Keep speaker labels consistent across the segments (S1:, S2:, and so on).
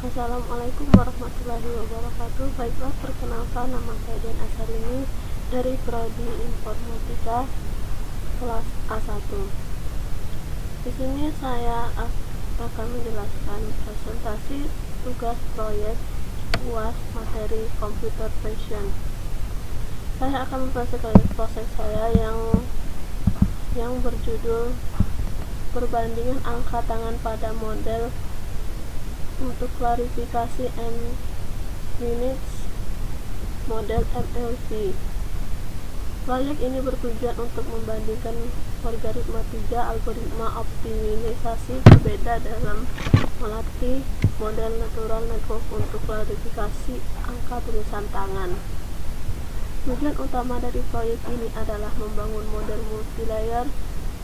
S1: Assalamualaikum warahmatullahi wabarakatuh. Baiklah, perkenalkan, nama saya Dian Asarini dari Prodi Informatika kelas A1. Di sini saya akan menjelaskan presentasi tugas proyek UAS materi Computer Vision. Saya akan mempresentasikan proses saya yang berjudul perbandingan angka tangan pada model untuk klarifikasi minutes model MLP. Proyek ini bertujuan untuk membandingkan logaritma 3 algoritma optimalisasi berbeda dalam melatih model neural network untuk klarifikasi angka tulisan tangan. Tujuan utama dari proyek ini adalah membangun model multilayer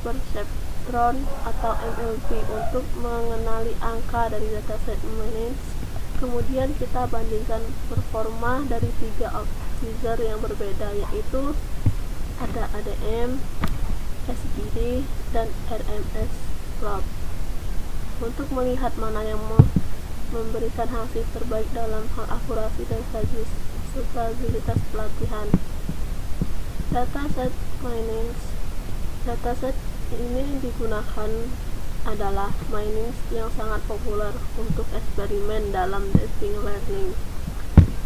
S1: perceptron atau MLP untuk mengenali angka dari dataset minutes. Kemudian kita bandingkan performa dari 3 optimizer yang berbeda, yaitu ada ADM, SGD, dan RMS probe, untuk melihat mana yang memberikan hasil terbaik dalam hal akurasi dan stabilitas pelatihan. Dataset minutes. Dataset ini digunakan adalah minutes yang sangat populer untuk eksperimen dalam deep learning.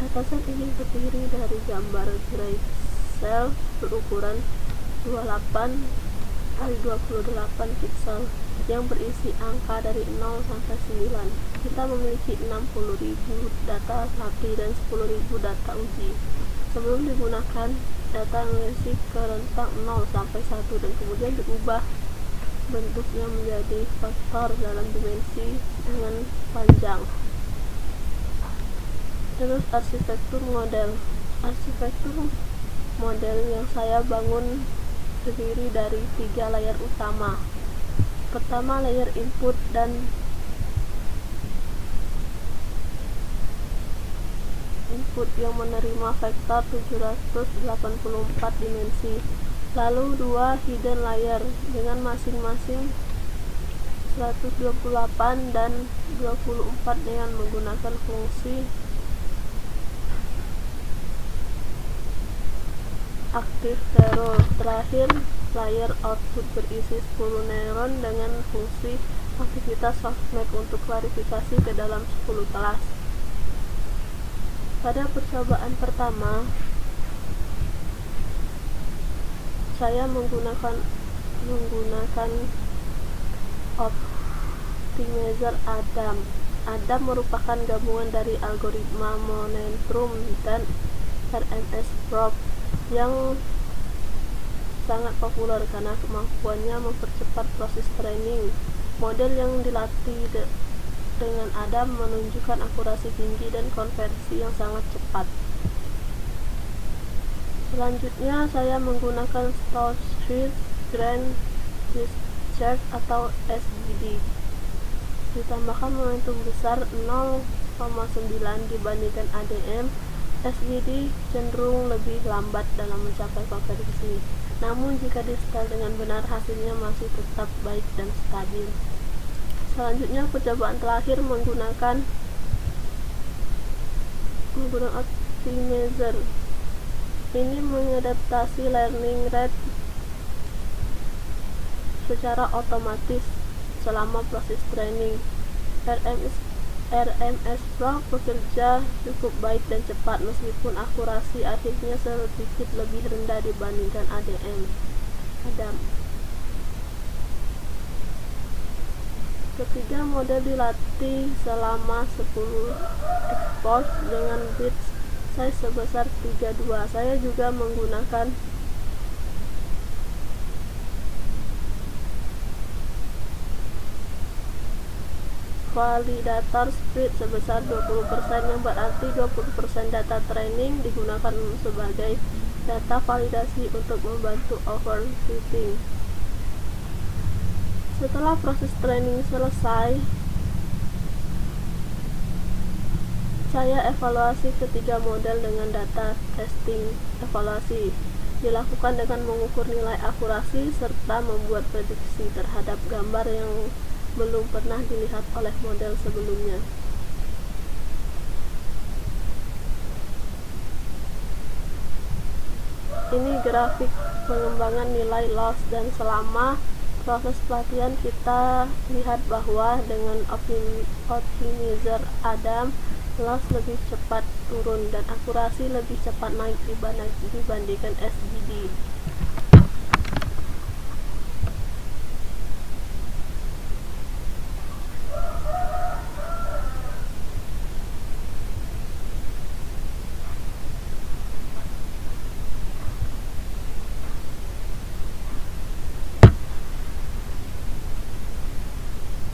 S1: Dataset ini terdiri dari gambar gray cell berukuran 28 x 28 pixel yang berisi angka dari 0 sampai 9. Kita memiliki 60.000 data latih dan 10.000 data uji. Sebelum digunakan, data memiliki ke rentang 0 sampai 1 dan kemudian diubah bentuknya menjadi vektor dalam dimensi dengan panjang. Terus arsitektur model. Arsitektur model yang saya bangun terdiri dari 3 layer utama. Pertama, layer input dan input yang menerima vektor 784 dimensi. Lalu 2 hidden layer dengan masing-masing 128 dan 24 dengan menggunakan fungsi aktif terus. Terakhir, layer output berisi 10 neuron dengan fungsi aktivitas softmax untuk klarifikasi ke dalam 10 kelas. Pada percobaan pertama, saya menggunakan optimizer Adam. Adam merupakan gabungan dari algoritma Monotrum dan RMS probe yang sangat populer karena kemampuannya mempercepat proses training. Model yang dilatih dengan Adam menunjukkan akurasi tinggi dan konversi yang sangat cepat. Selanjutnya, saya menggunakan Stochastic Grand Discharge atau SGD. Ditambahkan momentum besar 0,9 dibandingkan ADM. SGD cenderung lebih lambat dalam mencapai konversi. Namun jika di-setel dengan benar, hasilnya masih tetap baik dan stabil. Selanjutnya, percobaan terakhir menggunakan optimizer. Ini mengadaptasi learning rate secara otomatis selama proses training. RMS Pro bekerja cukup baik dan cepat meskipun akurasi akhirnya sedikit lebih rendah dibandingkan ADM. Ketiga model dilatih selama 10 expose dengan bit size sebesar 32. Saya juga menggunakan validator speed sebesar 20%, yang berarti 20% data training digunakan sebagai data validasi untuk membantu overfitting. Setelah proses training selesai, saya evaluasi ketiga model dengan data testing. Evaluasi dilakukan dengan mengukur nilai akurasi serta membuat prediksi terhadap gambar yang belum pernah dilihat oleh model sebelumnya. Ini grafik pengembangan nilai loss, dan selama proses pelatihan kita lihat bahwa dengan optimizer Adam, loss lebih cepat turun dan akurasi lebih cepat naik dibandingkan SGD.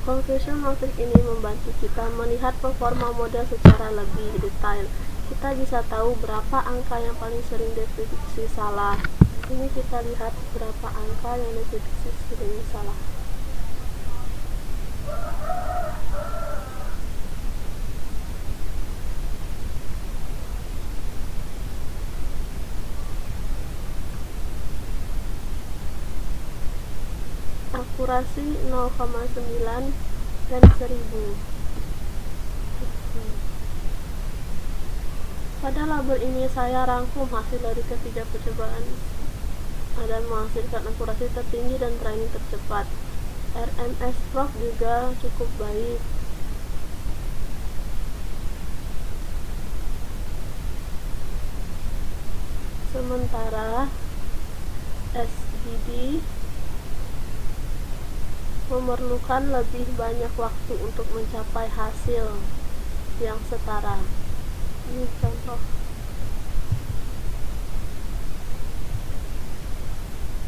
S1: Conclusion matrix ini membantu kita melihat performa model secara lebih detail. Kita bisa tahu berapa angka yang paling sering diprediksi salah. Ini kita lihat berapa angka yang diprediksi sering salah. Akurasi 0,9 dan 1000. Pada label ini saya rangkum hasil dari ketiga percobaan dan menghasilkan akurasi tertinggi dan training tercepat. RMS Prof juga cukup baik. Sementara SGD memerlukan lebih banyak waktu untuk mencapai hasil yang setara. Ini contoh.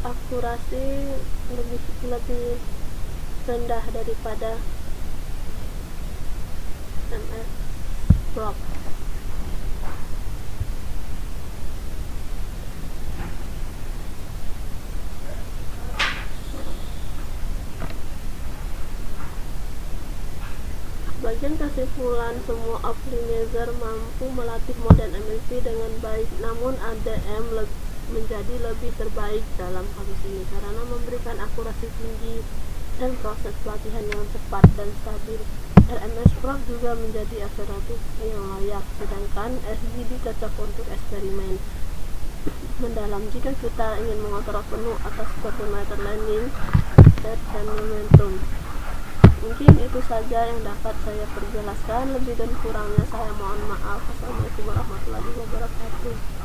S1: Akurasi lebih rendah daripada MS Prof. Bagian kesimpulan, semua optimizer mampu melatih model MLP dengan baik, namun ADM menjadi lebih terbaik dalam kasus ini karena memberikan akurasi tinggi dan proses pelatihan yang cepat dan stabil. RMS Prof juga menjadi alternatif yang layak, sedangkan SGD cocok untuk eksperimen mendalam jika kita ingin mengontrol penuh atas parameter landing, set, dan momentum. Mungkin itu saja yang dapat saya perjelaskan. Lebih dan kurangnya saya mohon maaf. Wassalamualaikum warahmatullahi wabarakatuh.